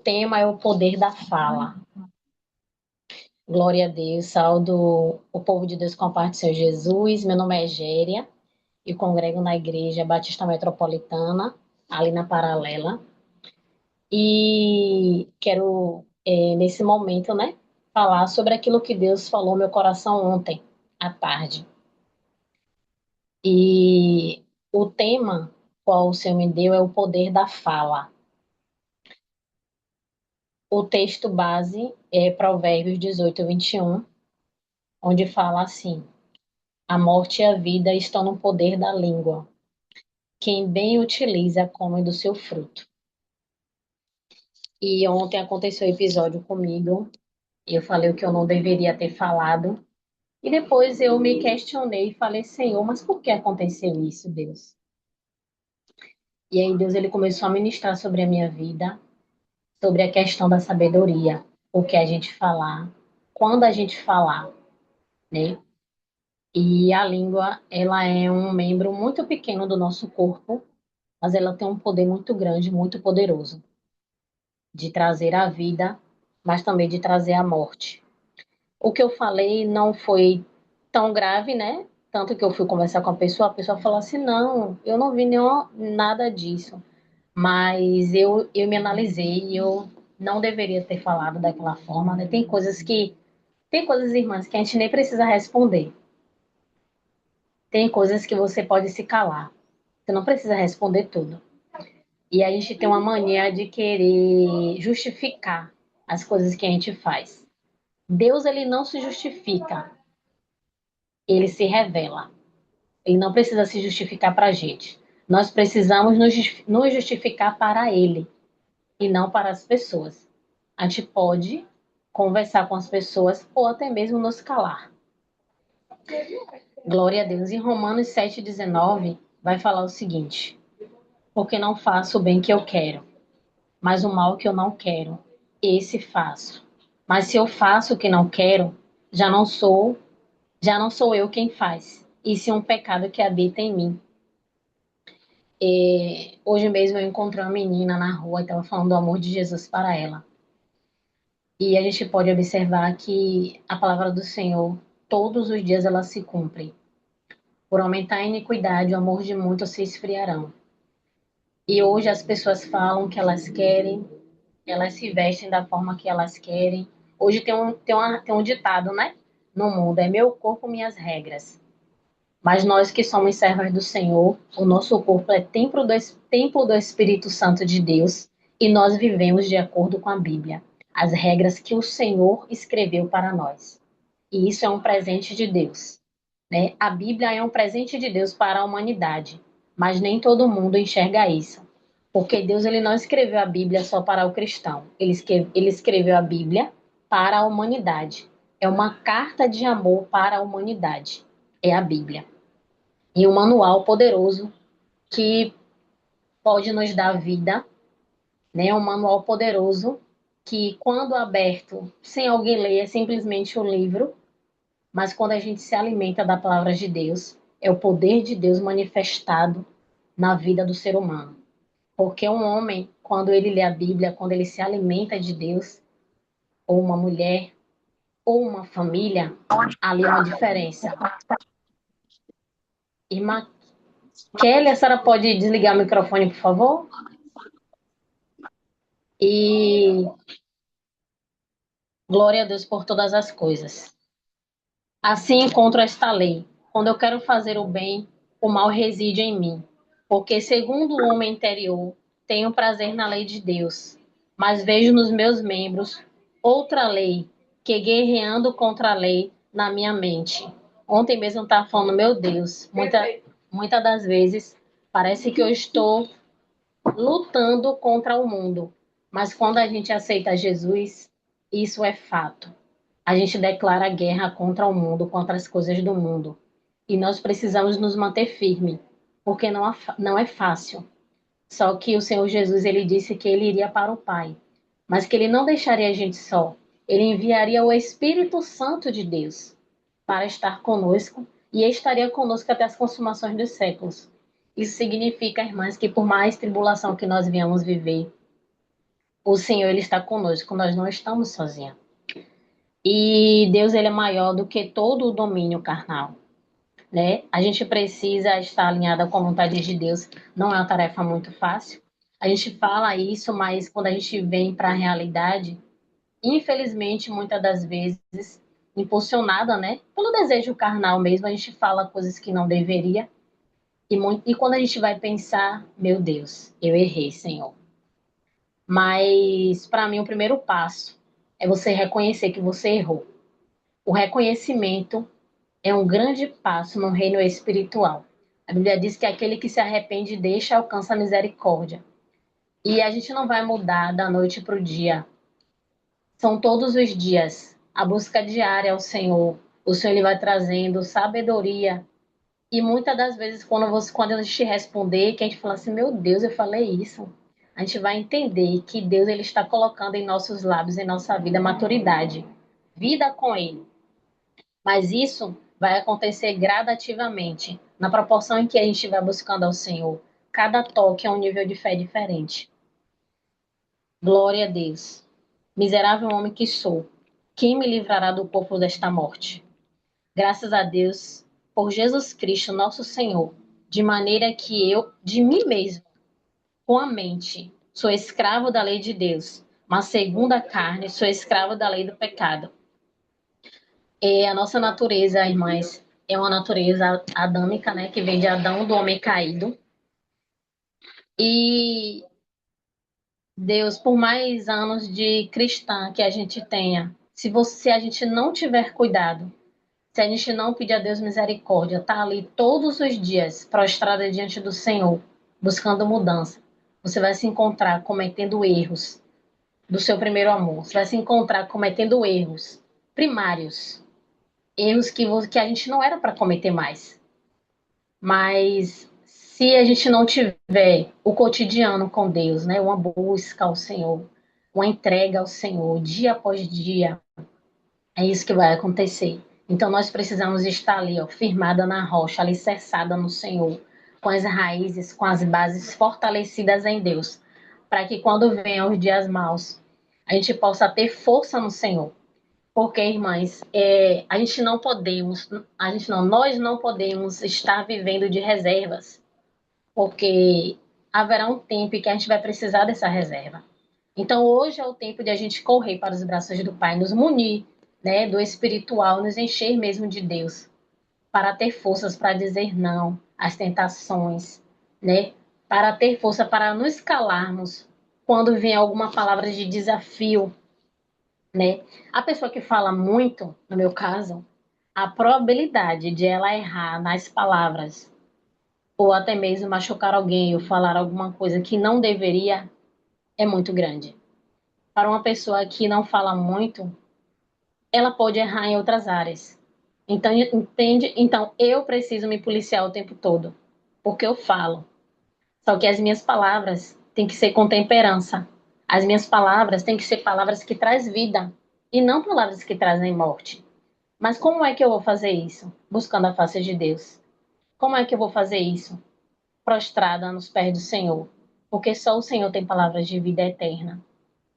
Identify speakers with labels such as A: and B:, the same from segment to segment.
A: tema é o poder da fala. Glória a Deus, saúdo o povo de Deus com a parte do Senhor Jesus. Meu nome é Géria e congrego na Igreja Batista Metropolitana, ali na Paralela. E quero, nesse momento, né, falar sobre aquilo que Deus falou no meu coração ontem, à tarde. E o tema qual o Senhor me deu é o poder da fala. O texto base é Provérbios 18:21, onde fala assim: a morte e a vida estão no poder da língua. Quem bem utiliza, come do seu fruto. E ontem aconteceu um episódio comigo, e eu falei o que eu não deveria ter falado. E depois eu me questionei e falei, Senhor, mas por que aconteceu isso, Deus? E aí Deus ele começou a ministrar sobre a minha vida, sobre a questão da sabedoria, o que a gente falar, quando a gente falar, né? E a língua, ela é um membro muito pequeno do nosso corpo, mas ela tem um poder muito grande, muito poderoso, de trazer a vida, mas também de trazer a morte. O que eu falei não foi tão grave, né? Tanto que eu fui conversar com a pessoa falou assim, não, eu não vi nada disso. Mas eu me analisei e eu não deveria ter falado daquela forma, né? Tem coisas, irmãs, que a gente nem precisa responder. Tem coisas que você pode se calar. Você não precisa responder tudo. E a gente tem uma mania de querer justificar as coisas que a gente faz. Deus, ele não se justifica, ele se revela. Ele não precisa se justificar para a gente. Nós precisamos nos justificar para ele e não para as pessoas. A gente pode conversar com as pessoas ou até mesmo nos calar. Glória a Deus. Em Romanos 7,19 vai falar o seguinte: porque não faço o bem que eu quero, mas o mal que eu não quero, esse faço. Mas se eu faço o que não quero, já não sou, já não sou eu quem faz, e sim um pecado que habita em mim. Hoje mesmo eu encontrei uma menina na rua e estava falando do amor de Jesus para ela. E a gente pode observar que a palavra do Senhor, todos os dias ela se cumpre. Por aumentar a iniquidade, o amor de muitos se esfriarão. E hoje as pessoas falam que elas querem, elas se vestem da forma que elas querem. Hoje tem um ditado, né? No mundo, é meu corpo, minhas regras. Mas nós que somos servos do Senhor, o nosso corpo é templo do Espírito Santo de Deus e nós vivemos de acordo com a Bíblia, as regras que o Senhor escreveu para nós. E isso é um presente de Deus, né? A Bíblia é um presente de Deus para a humanidade, mas nem todo mundo enxerga isso. Porque Deus ele não escreveu a Bíblia só para o cristão, ele escreveu a Bíblia para a humanidade. É uma carta de amor para a humanidade, é a Bíblia. E um manual poderoso que pode nos dar vida, né? Um manual poderoso que, quando aberto, sem alguém ler, é simplesmente um livro, mas quando a gente se alimenta da palavra de Deus, é o poder de Deus manifestado na vida do ser humano. Porque um homem, quando ele lê a Bíblia, quando ele se alimenta de Deus, ou uma mulher, ou uma família, ali é uma diferença. Irmã Kelly, a senhora pode desligar o microfone, por favor? E glória a Deus por todas as coisas. Assim encontro esta lei. Quando eu quero fazer o bem, o mal reside em mim. Porque, segundo o homem interior, tenho prazer na lei de Deus. Mas vejo nos meus membros outra lei, que guerreando contra a lei na minha mente. Ontem mesmo eu estava falando, meu Deus, muitas das vezes parece que eu estou lutando contra o mundo. Mas quando a gente aceita Jesus, isso é fato. A gente declara guerra contra o mundo, contra as coisas do mundo. E nós precisamos nos manter firme, porque não é fácil. Só que o Senhor Jesus, ele disse que ele iria para o Pai, mas que ele não deixaria a gente só. Ele enviaria o Espírito Santo de Deus para estar conosco e estaria conosco até as consumações dos séculos. Isso significa, irmãs, que por mais tribulação que nós venhamos viver, o Senhor ele está conosco, nós não estamos sozinhos. E Deus ele é maior do que todo o domínio carnal, né? A gente precisa estar alinhada com a vontade de Deus. Não é uma tarefa muito fácil. A gente fala isso, mas quando a gente vem para a realidade, infelizmente, muitas das vezes, impulsionada, né, pelo desejo carnal mesmo, a gente fala coisas que não deveria. E quando a gente vai pensar, meu Deus, eu errei, Senhor. Mas para mim o primeiro passo é você reconhecer que você errou. O reconhecimento é um grande passo no reino espiritual. A Bíblia diz que aquele que se arrepende e deixa alcança a misericórdia. E a gente não vai mudar da noite para o dia. São todos os dias a busca diária ao Senhor. O Senhor ele vai trazendo sabedoria. E muitas das vezes, quando a gente responder, que a gente fala assim, meu Deus, eu falei isso, a gente vai entender que Deus ele está colocando em nossos lábios, em nossa vida, maturidade, vida com Ele. Mas isso vai acontecer gradativamente, na proporção em que a gente vai buscando ao Senhor. Cada toque é um nível de fé diferente. Glória a Deus. Miserável homem que sou, quem me livrará do corpo desta morte? Graças a Deus por Jesus Cristo, nosso Senhor, de maneira que eu, de mim mesmo, com a mente, sou escravo da lei de Deus, mas segundo a carne, sou escravo da lei do pecado. A nossa natureza, irmãs, é uma natureza adâmica, né, que vem de Adão, do homem caído. E Deus, por mais anos de cristã que a gente tenha, se a gente não tiver cuidado, se a gente não pedir a Deus misericórdia, tá ali todos os dias prostrada diante do Senhor, buscando mudança, você vai se encontrar cometendo erros do seu primeiro amor. Você vai se encontrar cometendo erros primários, erros que a gente não era para cometer mais. Mas se a gente não tiver o cotidiano com Deus, né, uma busca ao Senhor, uma entrega ao Senhor, dia após dia, é isso que vai acontecer. Então nós precisamos estar ali, ó, firmada na rocha, alicerçada no Senhor, com as raízes, com as bases fortalecidas em Deus, para que quando venham os dias maus, a gente possa ter força no Senhor. Porque, irmãs, a gente não podemos, nós não podemos estar vivendo de reservas, porque haverá um tempo em que a gente vai precisar dessa reserva. Então, hoje é o tempo de a gente correr para os braços do Pai, nos munir, né, do espiritual, nos encher mesmo de Deus, para ter forças para dizer não às tentações, né, para ter força para nos calarmos quando vem alguma palavra de desafio, né. A pessoa que fala muito, no meu caso, a probabilidade de ela errar nas palavras ou até mesmo machucar alguém ou falar alguma coisa que não deveria é muito grande. Para uma pessoa que não fala muito, ela pode errar em outras áreas. Então, entende? Então, eu preciso me policiar o tempo todo, porque eu falo. Só que as minhas palavras têm que ser com temperança. As minhas palavras têm que ser palavras que trazem vida e não palavras que trazem morte. Mas como é que eu vou fazer isso? Buscando a face de Deus. Como é que eu vou fazer isso? Prostrada nos pés do Senhor. Porque só o Senhor tem palavras de vida eterna.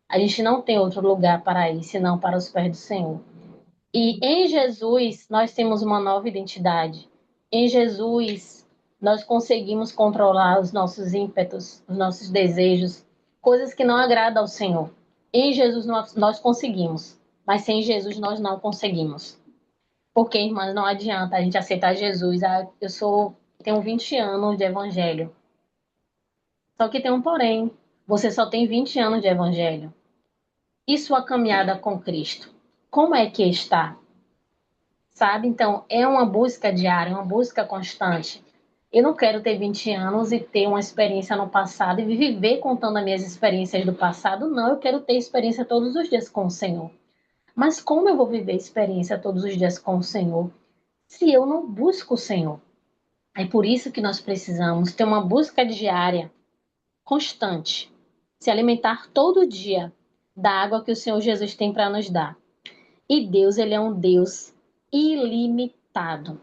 A: A gente não tem outro lugar para ir senão para os pés do Senhor. E em Jesus nós temos uma nova identidade. Em Jesus nós conseguimos controlar os nossos ímpetos, os nossos desejos, coisas que não agradam ao Senhor. Em Jesus nós conseguimos, mas sem Jesus nós não conseguimos. Porque, irmãs, não adianta a gente aceitar Jesus. Ah, tenho 20 anos de evangelho. Só que tem um porém. Você só tem 20 anos de evangelho. E sua caminhada com Cristo? Como é que está? Sabe? Então, é uma busca diária, uma busca constante. Eu não quero ter 20 anos e ter uma experiência no passado e viver contando as minhas experiências do passado. Não, eu quero ter experiência todos os dias com o Senhor. Mas como eu vou viver experiência todos os dias com o Senhor se eu não busco o Senhor? É por isso que nós precisamos ter uma busca diária, constante, se alimentar todo dia da água que o Senhor Jesus tem para nos dar. E Deus, ele é um Deus ilimitado.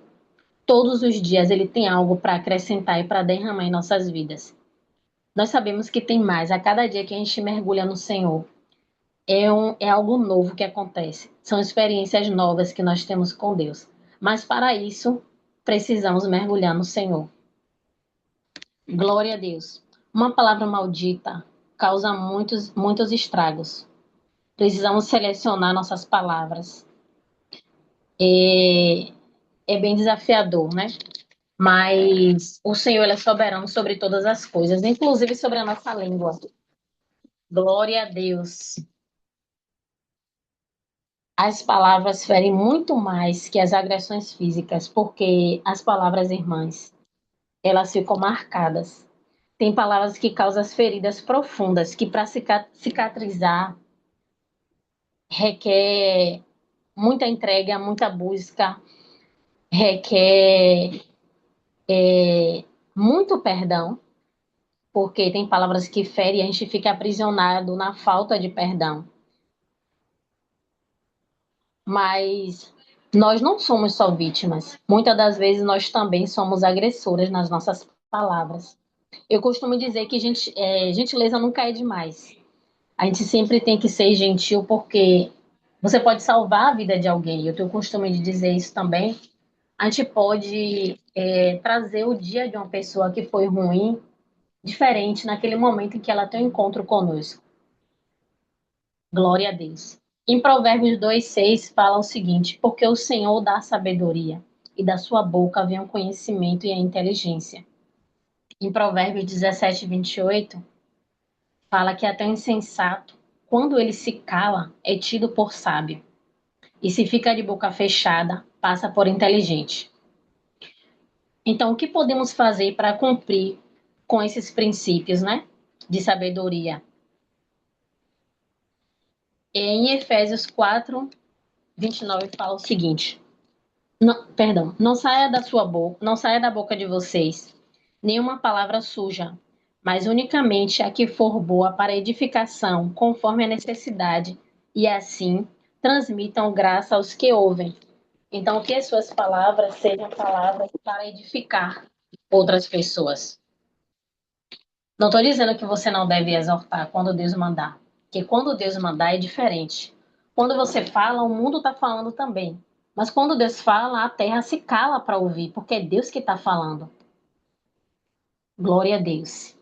A: Todos os dias ele tem algo para acrescentar e para derramar em nossas vidas. Nós sabemos que tem mais. A cada dia que a gente mergulha no Senhor, é algo novo que acontece. São experiências novas que nós temos com Deus. Mas para isso, precisamos mergulhar no Senhor. Glória a Deus. Uma palavra maldita causa muitos estragos. Precisamos selecionar nossas palavras. É bem desafiador, né? Mas o Senhor ele é soberano sobre todas as coisas, inclusive sobre a nossa língua. Glória a Deus. As palavras ferem muito mais que as agressões físicas, porque as palavras, irmãs, elas ficam marcadas. Tem palavras que causam feridas profundas, que para cicatrizar requer muita entrega, muita busca, requer muito perdão, porque tem palavras que ferem e a gente fica aprisionado na falta de perdão. Mas nós não somos só vítimas. Muitas das vezes nós também somos agressoras nas nossas palavras. Eu costumo dizer que gentileza nunca é demais. A gente sempre tem que ser gentil porque você pode salvar a vida de alguém. Eu tenho o costume de dizer isso também. A gente pode trazer o dia de uma pessoa que foi ruim diferente naquele momento em que ela tem um encontro conosco. Glória a Deus. Em Provérbios 2:6 fala o seguinte: porque o Senhor dá sabedoria, e da sua boca vem o conhecimento e a inteligência. Em Provérbios 17:28 fala que até o insensato, quando ele se cala, é tido por sábio, e se fica de boca fechada, passa por inteligente. Então, o que podemos fazer para cumprir com esses princípios, né, de sabedoria? Em Efésios 4:29 fala o seguinte: não saia da sua boca, não saia da boca de vocês nenhuma palavra suja, mas unicamente a que for boa para edificação, conforme a necessidade, e assim transmitam graça aos que ouvem. Então, que as suas palavras sejam palavras para edificar outras pessoas. Não estou dizendo que você não deve exortar quando Deus mandar, porque quando Deus mandar é diferente. Quando você fala, o mundo está falando também. Mas quando Deus fala, a terra se cala para ouvir, porque é Deus que está falando. Glória a Deus.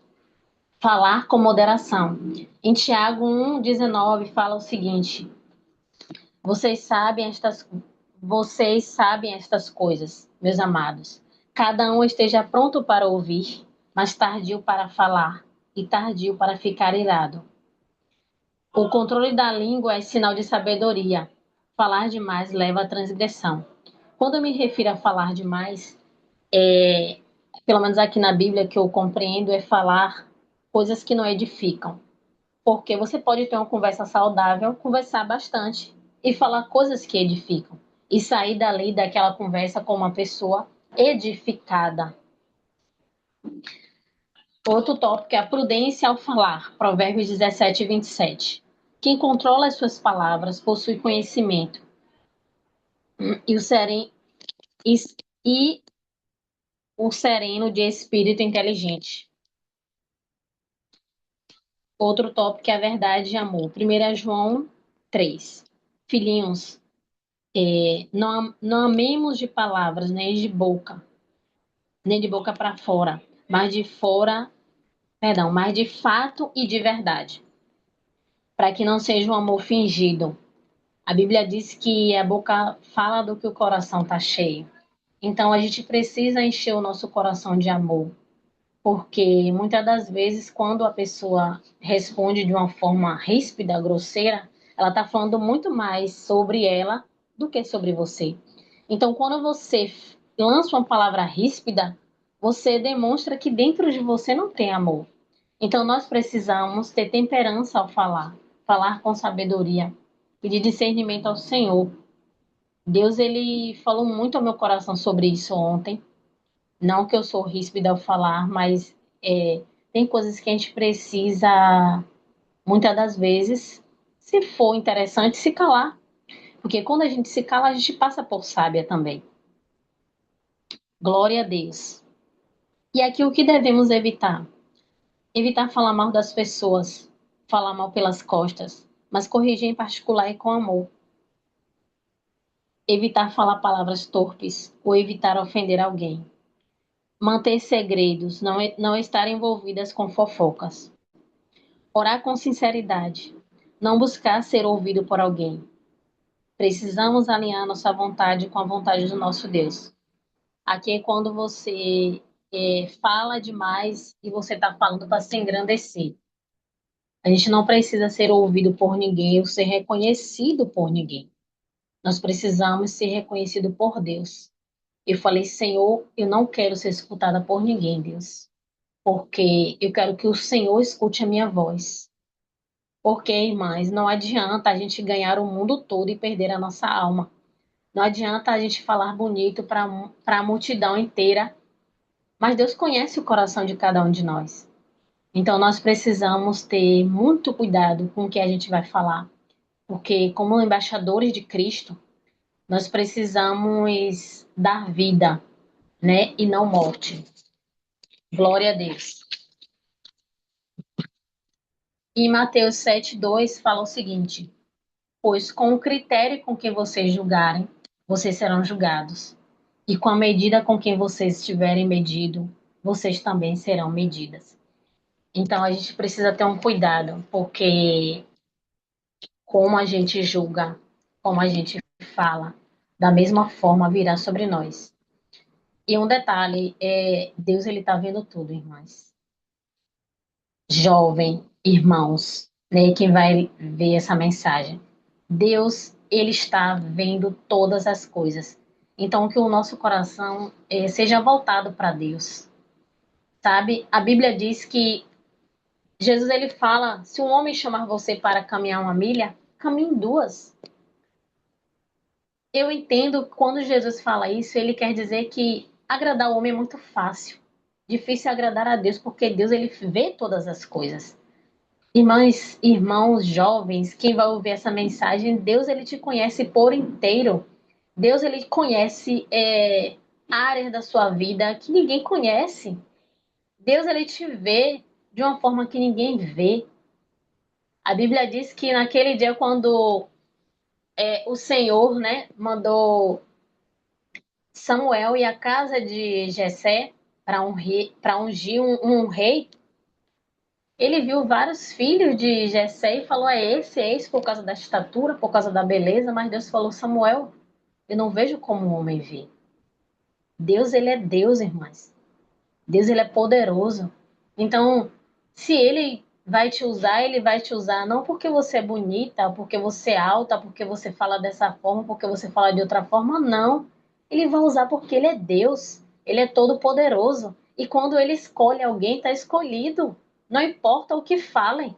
A: Falar com moderação. Em Tiago 1:19 fala o seguinte: vocês sabem estas coisas, meus amados. Cada um esteja pronto para ouvir, mas tardio para falar e tardio para ficar irado. O controle da língua é sinal de sabedoria. Falar demais leva à transgressão. Quando eu me refiro a falar demais, pelo menos aqui na Bíblia que eu compreendo, é falar coisas que não edificam. Porque você pode ter uma conversa saudável, conversar bastante e falar coisas que edificam. E sair dali daquela conversa com uma pessoa edificada. Outro tópico é a prudência ao falar. Provérbios 17:27. Quem controla as suas palavras possui conhecimento. E o sereno, e, e o sereno de espírito inteligente. Outro tópico é a verdade e amor. 1 João 3. Filhinhos, não amemos de palavras, nem de boca para fora, mas de fato e de verdade, para que não seja um amor fingido. A Bíblia diz que a boca fala do que o coração está cheio. Então a gente precisa encher o nosso coração de amor, porque muitas das vezes quando a pessoa responde de uma forma ríspida, grosseira, ela está falando muito mais sobre ela do que sobre você. Então, quando você lança uma palavra ríspida, você demonstra que dentro de você não tem amor. Então, nós precisamos ter temperança ao falar, falar com sabedoria, pedir discernimento ao Senhor. Deus, ele falou muito ao meu coração sobre isso ontem. Não que eu sou ríspida ao falar, mas tem coisas que a gente precisa, muitas das vezes, se for interessante, se calar. Porque quando a gente se cala, a gente passa por sábia também. Glória a Deus. E aqui o que devemos evitar? Evitar falar mal das pessoas, falar mal pelas costas, mas corrigir em particular e com amor. Evitar falar palavras torpes ou evitar ofender alguém. Manter segredos, não estar envolvidas com fofocas. Orar com sinceridade. Não buscar ser ouvido por alguém. Precisamos alinhar nossa vontade com a vontade do nosso Deus. Aqui é quando você fala demais e você está falando para se engrandecer. A gente não precisa ser ouvido por ninguém ou ser reconhecido por ninguém. Nós precisamos ser reconhecido por Deus. Eu falei, Senhor, eu não quero ser escutada por ninguém, Deus, porque eu quero que o Senhor escute a minha voz. Porque, irmãs, não adianta a gente ganhar o mundo todo e perder a nossa alma. Não adianta a gente falar bonito para a multidão inteira, mas Deus conhece o coração de cada um de nós. Então, nós precisamos ter muito cuidado com o que a gente vai falar, porque, como embaixadores de Cristo, nós precisamos dar vida, né, e não morte. Glória a Deus. E Mateus 7,2 fala o seguinte: pois com o critério com que vocês julgarem, vocês serão julgados. E com a medida com que vocês estiverem medido, vocês também serão medidas. Então a gente precisa ter um cuidado, porque como a gente julga, como a gente fala, da mesma forma virá sobre nós. E um detalhe, Deus ele está vendo tudo, irmãs. Jovem, irmãos, né, quem vai ver essa mensagem. Deus, ele está vendo todas as coisas. Então, que o nosso coração seja voltado para Deus, sabe? A Bíblia diz que Jesus, ele fala, se um homem chamar você para caminhar uma milha, caminhe duas. Eu entendo que quando Jesus fala isso, ele quer dizer que agradar o homem é muito fácil. Difícil é agradar a Deus, porque Deus, ele vê todas as coisas. Irmãs, irmãos, jovens, quem vai ouvir essa mensagem, Deus ele te conhece por inteiro. Deus ele conhece áreas da sua vida que ninguém conhece. Deus ele te vê de uma forma que ninguém vê. A Bíblia diz que naquele dia quando o Senhor, né, mandou Samuel ir à casa de Jessé para ungir um rei, ele viu vários filhos de Jessé e falou: é esse, por causa da estatura, por causa da beleza. Mas Deus falou: Samuel, eu não vejo como um homem vê. Deus, ele é Deus, irmãs. Deus, ele é poderoso. Então, se ele vai te usar, ele vai te usar não porque você é bonita, porque você é alta, porque você fala dessa forma, porque você fala de outra forma, não. Ele vai usar porque ele é Deus. Ele é todo poderoso. E quando ele escolhe alguém, está escolhido. Não importa o que falem.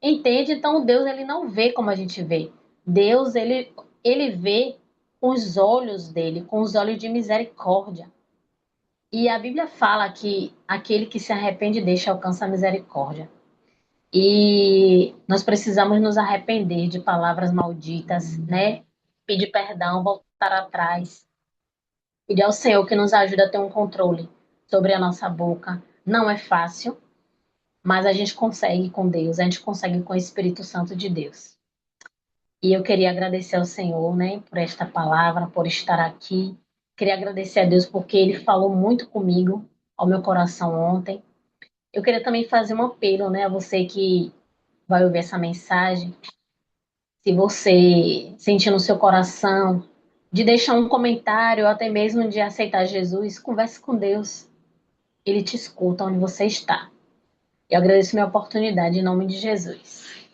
A: Entende? Então Deus ele não vê como a gente vê. Deus ele vê com os olhos dele, com os olhos de misericórdia. E a Bíblia fala que aquele que se arrepende deixa alcança a misericórdia. E nós precisamos nos arrepender de palavras malditas, né? Pedir perdão, voltar atrás. Pedir ao Senhor que nos ajude a ter um controle sobre a nossa boca. Não é fácil, mas a gente consegue com Deus, a gente consegue com o Espírito Santo de Deus. E eu queria agradecer ao Senhor, né, por esta palavra, por estar aqui. Queria agradecer a Deus porque Ele falou muito comigo, ao meu coração ontem. Eu queria também fazer um apelo, né, a você que vai ouvir essa mensagem. Se você sentir no seu coração de deixar um comentário, ou até mesmo de aceitar Jesus, converse com Deus. Ele te escuta onde você está. Eu agradeço minha oportunidade em nome de Jesus.